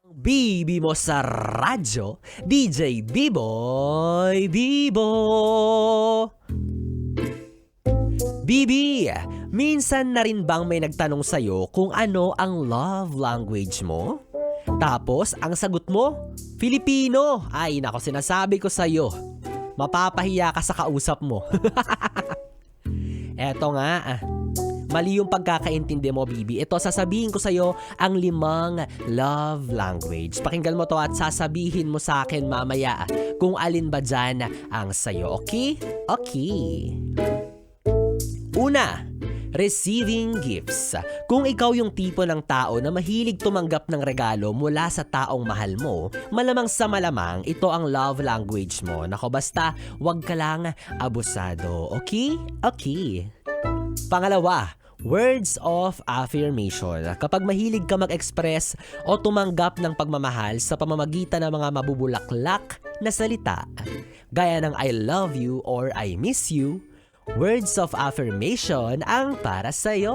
Bibi mo sa radyo, DJ Biboy Bibo. Bibi, minsan na rin bang may nagtanong sa'yo kung ano ang love language mo? Tapos, ang sagot mo, Filipino. Ay, nako, sinasabi ko sa'yo, mapapahiya ka sa kausap mo. Eto nga, mali yung pagkakaintindi mo, Bibi. Ito, sasabihin ko sa'yo ang 5 love language. Pakinggan mo to at sasabihin mo sa akin mamaya kung alin ba dyan ang sa'yo. Okay? Okay. Una, receiving gifts. Kung ikaw yung tipo ng tao na mahilig tumanggap ng regalo mula sa taong mahal mo, malamang sa malamang ito ang love language mo. Nako, basta wag ka lang abusado. Okay? Okay. Pangalawa, words of affirmation. Kapag mahilig ka mag-express o tumanggap ng pagmamahal sa pamamagitan ng mga mabubulaklak na salita, gaya ng I love you or I miss you, words of affirmation ang para sa'yo.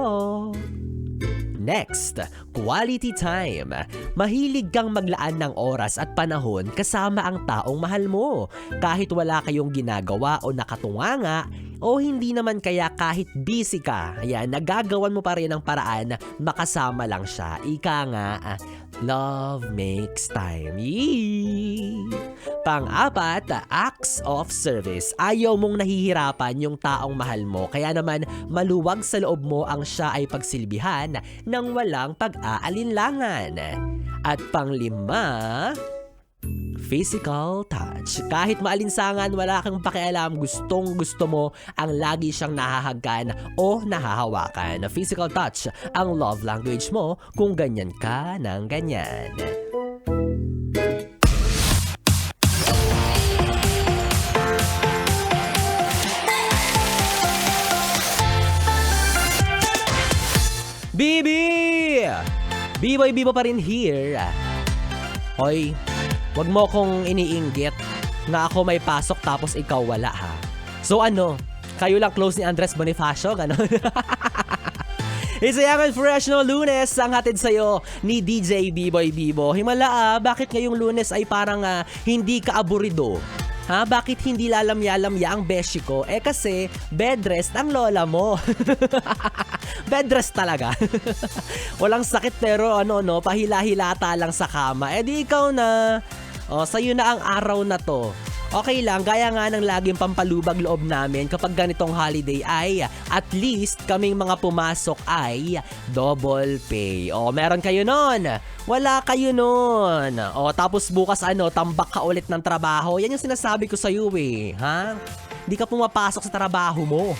Next, quality time. Mahilig kang maglaan ng oras at panahon kasama ang taong mahal mo. Kahit wala kayong ginagawa o nakatunganga, o hindi naman kaya kahit busy ka, ayan, nagagawan mo pa rin ang paraan na makasama lang siya. Ika nga, love makes time. Yee! Pang-apat, acts of service. Ayaw mong nahihirapan yung taong mahal mo, kaya naman maluwag sa loob mo ang siya ay pagsilbihan ng walang pag-aalinlangan. At pang-5, physical touch. Kahit maalinsangan, wala kang pakialam, gustong gusto mo ang lagi siyang nahahagkan o nahahawakan. Physical touch ang love language mo kung ganyan ka ng ganyan. Bibi! Biboy Bibo pa rin here. Hoy, wag mo kong iniinggit na ako may pasok tapos ikaw wala, ha? So ano, kayo lang close ni Andres Bonifacio, gano'n? Isa yan, fresh no Lunes ang hatid sa'yo ni DJ Biboy Bibo. Himala, bakit ngayong Lunes ay parang hindi ka aburido? Ha? Bakit hindi lalamya-lamya ang beshi ko? Eh kasi bed rest ang lola mo. Bed rest talaga. Walang sakit pero pahila-hilata lang sa kama. Eh di ikaw na. Sa'yo na ang araw na to. Okay lang, gaya nga ng laging pampalubag loob namin kapag ganitong holiday ay at least kaming mga pumasok ay double pay. Meron kayo nun. Wala kayo nun. Tapos bukas tambak ka ulit ng trabaho. Yan yung sinasabi ko sa'yo ha? Di ka pumapasok sa trabaho mo.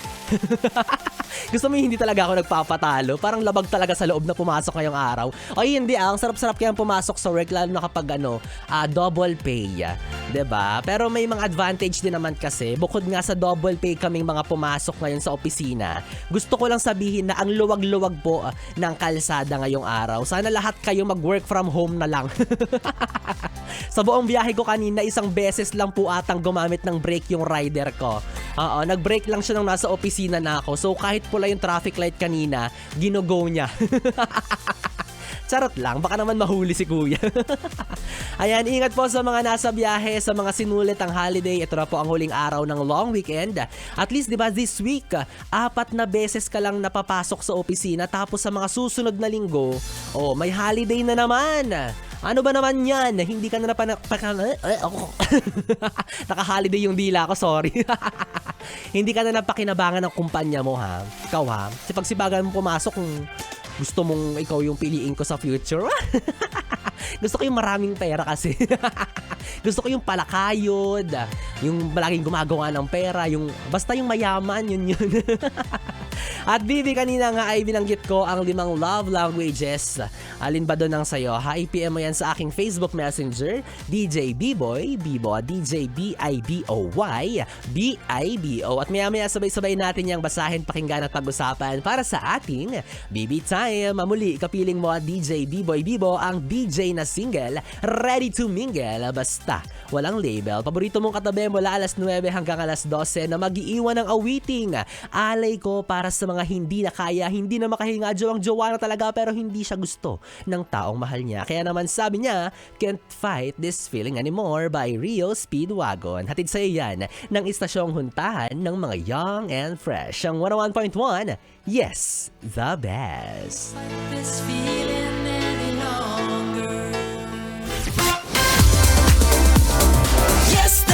Gusto mo hindi talaga ako nagpapatalo? Parang labag talaga sa loob na pumasok ngayong araw. Hindi ang sarap-sarap kayang pumasok sa work lalo na kapag double pay. 'Di ba? Pero may mga advantage din naman kasi. Bukod nga sa double pay kaming mga pumasok ngayon sa opisina, gusto ko lang sabihin na ang luwag-luwag po ng kalsada ngayong araw. Sana lahat kayo mag-work from home na lang. Sa buong biyahe ko kanina, isang beses lang po atang gumamit ng brake yung rider ko. Nag-brake lang siya nung nasa opisina na ako. So kahit pula yung traffic light kanina, gino-go niya. Charot lang, baka naman mahuli si kuya. Ayan, ingat po sa mga nasa biyahe, sa mga sinulit ang holiday. Ito na po ang huling araw ng long weekend. At least, di ba, this week, 4 na beses ka lang napapasok sa opisina. Tapos sa mga susunod na linggo, may holiday na naman. Ano ba naman yan? Hindi ka na naka-holiday yung dila ko, sorry. Hindi ka na napakinabangan ng kumpanya mo, ha? Ikaw, ha? Sipagsibagan mo pumasok kung gusto mong ikaw yung piliin ko sa future. Gusto ko yung maraming pera kasi. Gusto ko yung palakayod, yung laging gumagawa ng pera, basta yung mayaman, yun. At Bibi, kanina nga ay binanggit ko ang 5 love languages. Alin ba doon ang sayo? I-PM mo yan sa aking Facebook Messenger, DJ Biboy Bibo, DJ B-I-B-O-Y B-I-B-O. At maya-maya sabay-sabay natin yung basahin, pakinggan at pag-usapan para sa ating Bibi Time. Muli, kapiling mo DJ Biboy Bibo, ang DJ na single, ready to mingle, basta walang label. Paborito mong katabi mula alas 9 hanggang alas 12 na mag-iiwan ng awiting alay ko para sa mga mga hindi na kaya, hindi na makahinga, jowang-jowa na talaga pero hindi siya gusto ng taong mahal niya. Kaya naman sabi niya, Can't Fight This Feeling Anymore by Rio Speedwagon. Hatid sa yan ng istasyong huntahan ng mga young and fresh. Ang 101.1, yes, the best. This feeling